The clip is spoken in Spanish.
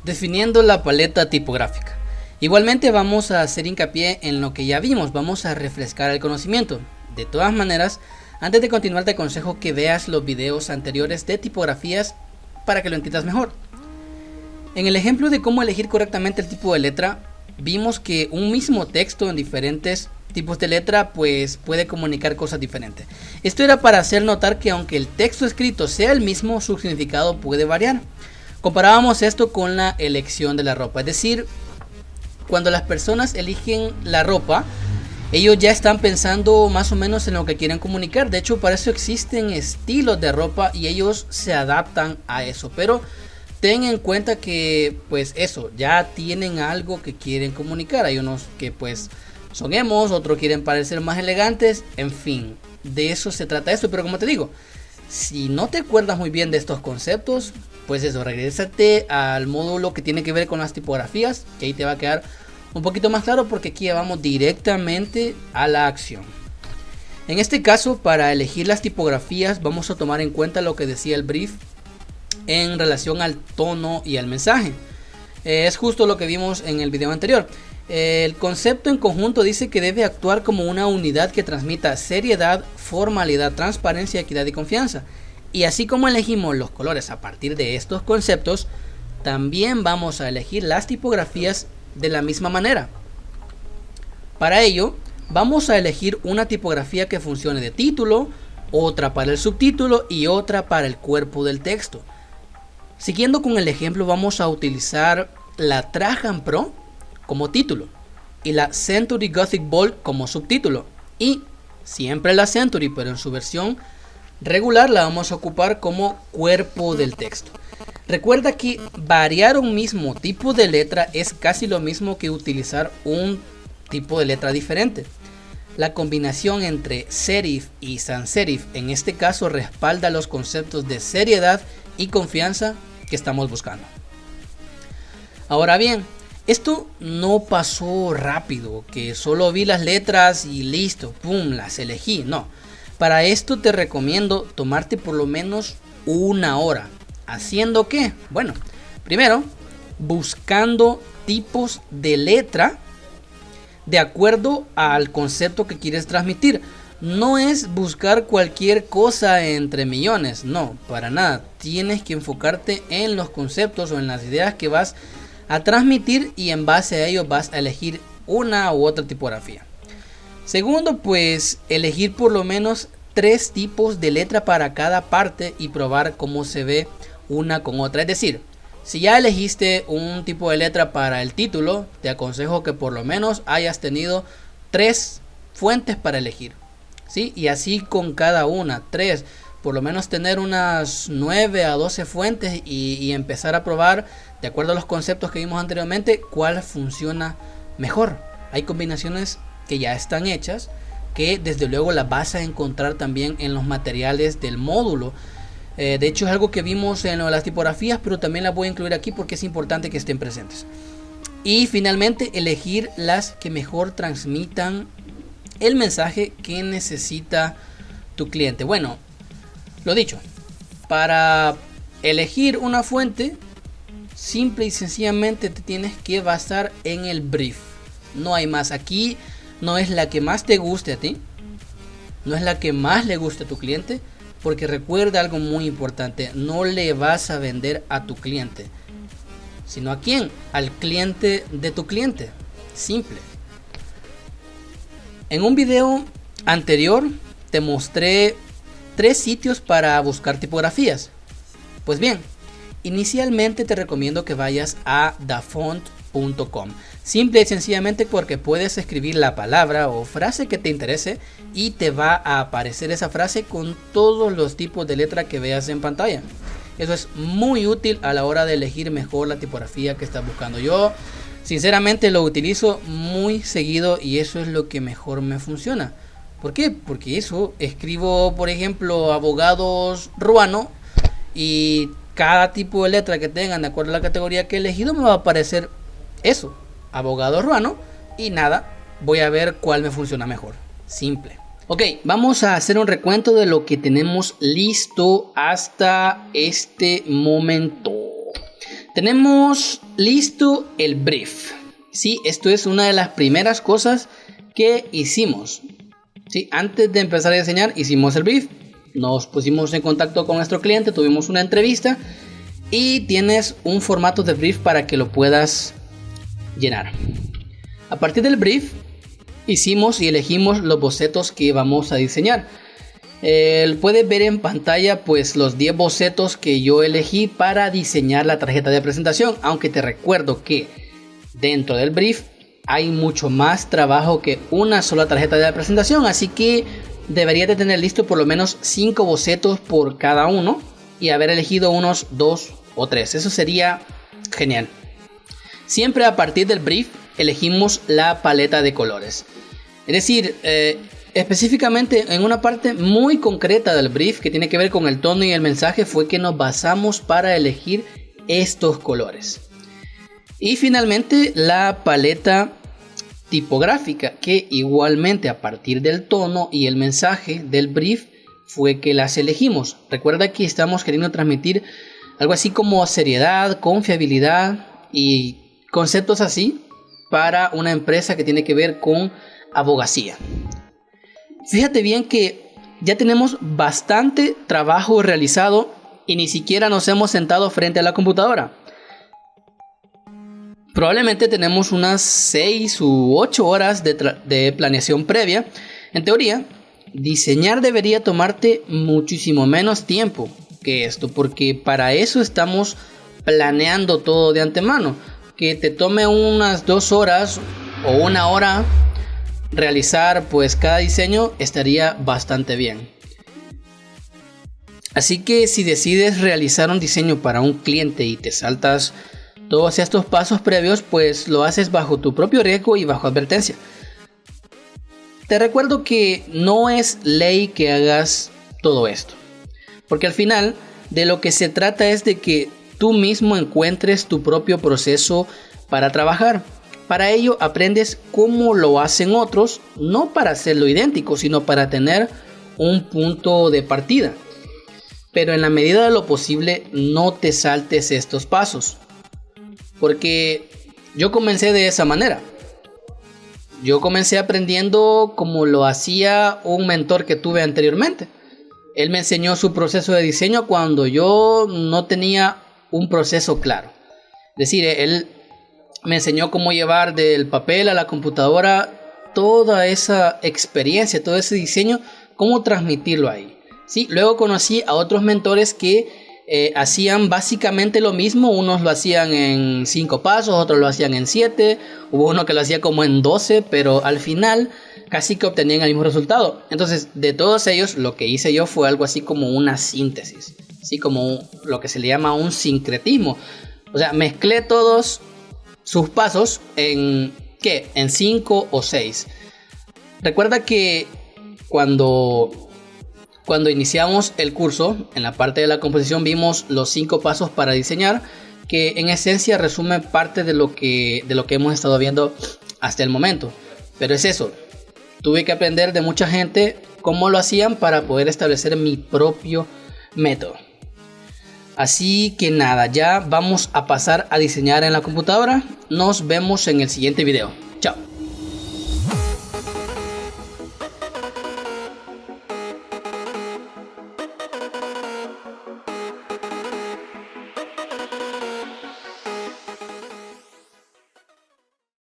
definiendo la paleta tipográfica. Igualmente vamos a hacer hincapié en lo que ya vimos, vamos a refrescar el conocimiento. De todas maneras, antes de continuar te aconsejo que veas los videos anteriores de tipografías para que lo entiendas mejor. En el ejemplo de cómo elegir correctamente el tipo de letra, vimos que un mismo texto en diferentes tipos de letra pues puede comunicar cosas diferentes. Esto era para hacer notar que aunque el texto escrito sea el mismo, su significado puede variar. Comparábamos esto con la elección de la ropa, es decir, cuando las personas eligen la ropa, ellos ya están pensando más o menos en lo que quieren comunicar. De hecho, para eso existen estilos de ropa y ellos se adaptan a eso. Pero ten en cuenta que pues eso, ya tienen algo que quieren comunicar. Hay unos que pues son emos, otros quieren parecer más elegantes. En fin, de eso se trata esto. Pero como te digo, si no te acuerdas muy bien de estos conceptos, pues eso, regrésate al módulo que tiene que ver con las tipografías, que ahí te va a quedar un poquito más claro porque aquí ya vamos directamente a la acción. En este caso, para elegir las tipografías vamos a tomar en cuenta lo que decía el brief en relación al tono y al mensaje. Es justo lo que vimos en el video anterior. El concepto en conjunto dice que debe actuar como una unidad que transmita seriedad, formalidad, transparencia, equidad y confianza. Y así como elegimos los colores a partir de estos conceptos, también vamos a elegir las tipografías de la misma manera. Para ello, vamos a elegir una tipografía que funcione de título, otra para el subtítulo y otra para el cuerpo del texto. Siguiendo con el ejemplo, vamos a utilizar la Trajan Pro como título y la Century Gothic Bold como subtítulo, y siempre la Century pero en su versión regular la vamos a ocupar como cuerpo del texto. Recuerda que variar un mismo tipo de letra es casi lo mismo que utilizar un tipo de letra diferente. La combinación entre serif y sans serif en este caso respalda los conceptos de seriedad y confianza que estamos buscando. Ahora bien, esto no pasó rápido, que solo vi las letras y listo, pum, las elegí. No, para esto te recomiendo tomarte por lo menos una hora. ¿Haciendo qué? Bueno, primero, buscando tipos de letra de acuerdo al concepto que quieres transmitir. No es buscar cualquier cosa entre millones, no, para nada. Tienes que enfocarte en los conceptos o en las ideas que vas a transmitir y en base a ello vas a elegir una u otra tipografía. Segundo, pues elegir por lo menos 3 tipos de letra para cada parte y probar cómo se ve una con otra. Es decir, si ya elegiste un tipo de letra para el título, te aconsejo que por lo menos hayas tenido 3 fuentes para elegir, ¿sí? Y así con cada una, 3, por lo menos tener unas 9 a 12 fuentes y empezar a probar, de acuerdo a los conceptos que vimos anteriormente, cuál funciona mejor. Hay combinaciones que ya están hechas, que desde luego las vas a encontrar también en los materiales del módulo. De hecho es algo que vimos en las tipografías, pero también las voy a incluir aquí porque es importante que estén presentes. Y finalmente elegir las que mejor transmitan el mensaje que necesita tu cliente. Bueno, lo dicho, para elegir una fuente, simple y sencillamente te tienes que basar en el brief. No hay más. Aquí no es la que más te guste a ti, no es la que más le guste a tu cliente, porque recuerda algo muy importante: no le vas a vender a tu cliente, sino a quién, al cliente de tu cliente. Simple. En un video anterior te mostré 3 sitios para buscar tipografías. Pues bien, inicialmente te recomiendo que vayas a dafont.com. Simple y sencillamente porque puedes escribir la palabra o frase que te interese y te va a aparecer esa frase con todos los tipos de letra que veas en pantalla. Eso es muy útil a la hora de elegir mejor la tipografía que estás buscando. Yo sinceramente lo utilizo muy seguido y eso es lo que mejor me funciona. ¿Por qué? Porque eso, escribo por ejemplo abogados ruano y cada tipo de letra que tengan de acuerdo a la categoría que he elegido me va a aparecer eso, abogado ruano, y nada, voy a ver cuál me funciona mejor. Simple. Ok, vamos a hacer un recuento de lo que tenemos listo hasta este momento. Tenemos listo el brief. Sí, esto es una de las primeras cosas que hicimos. Sí, antes de empezar a diseñar, hicimos el brief. Nos pusimos en contacto con nuestro cliente, tuvimos una entrevista y tienes un formato de brief para que lo puedas llenar. A partir del brief, hicimos y elegimos los bocetos que vamos a diseñar. Puedes ver en pantalla pues los 10 bocetos que yo elegí para diseñar la tarjeta de presentación, aunque te recuerdo que dentro del brief hay mucho más trabajo que una sola tarjeta de presentación, así que deberías de tener listo por lo menos 5 bocetos por cada uno y haber elegido unos 2 o 3. Eso sería genial. Siempre a partir del brief elegimos la paleta de colores. Es decir, específicamente en una parte muy concreta del brief que tiene que ver con el tono y el mensaje fue que nos basamos para elegir estos colores. Y finalmente la paleta tipográfica, que igualmente a partir del tono y el mensaje del brief fue que las elegimos. Recuerda que estamos queriendo transmitir algo así como seriedad, confiabilidad y conceptos así para una empresa que tiene que ver con abogacía. Fíjate bien que ya tenemos bastante trabajo realizado y ni siquiera nos hemos sentado frente a la computadora. Probablemente tenemos unas 6 u 8 horas de planeación previa. En teoría, diseñar debería tomarte muchísimo menos tiempo que esto, porque para eso estamos planeando todo de antemano. Que te tome unas 2 horas o 1 hora realizar pues cada diseño estaría bastante bien. Así que si decides realizar un diseño para un cliente y te saltas todos estos pasos previos, pues lo haces bajo tu propio riesgo y bajo advertencia. Te recuerdo que no es ley que hagas todo esto, porque al final de lo que se trata es de que tú mismo encuentres tu propio proceso para trabajar. Para ello aprendes cómo lo hacen otros, no para hacerlo idéntico, sino para tener un punto de partida. Pero en la medida de lo posible no te saltes estos pasos. Porque yo comencé de esa manera. Yo comencé aprendiendo como lo hacía un mentor que tuve anteriormente. Él me enseñó su proceso de diseño cuando yo no tenía un proceso claro. Es decir, él me enseñó cómo llevar del papel a la computadora toda esa experiencia, todo ese diseño, cómo transmitirlo ahí. ¿Sí? Luego conocí a otros mentores que hacían básicamente lo mismo. Unos lo hacían en 5 pasos, otros lo hacían en 7. Hubo uno que lo hacía como en 12, pero al final casi que obtenían el mismo resultado. Entonces, de todos ellos, lo que hice yo fue algo así como una síntesis, así como lo que se le llama un sincretismo. O sea, mezclé todos sus pasos en 5 o 6. Recuerda que cuando iniciamos el curso, en la parte de la composición vimos los 5 pasos para diseñar, que en esencia resume parte de lo que hemos estado viendo hasta el momento. Pero es eso, tuve que aprender de mucha gente cómo lo hacían para poder establecer mi propio método. Así que nada, ya vamos a pasar a diseñar en la computadora. Nos vemos en el siguiente video. Chao.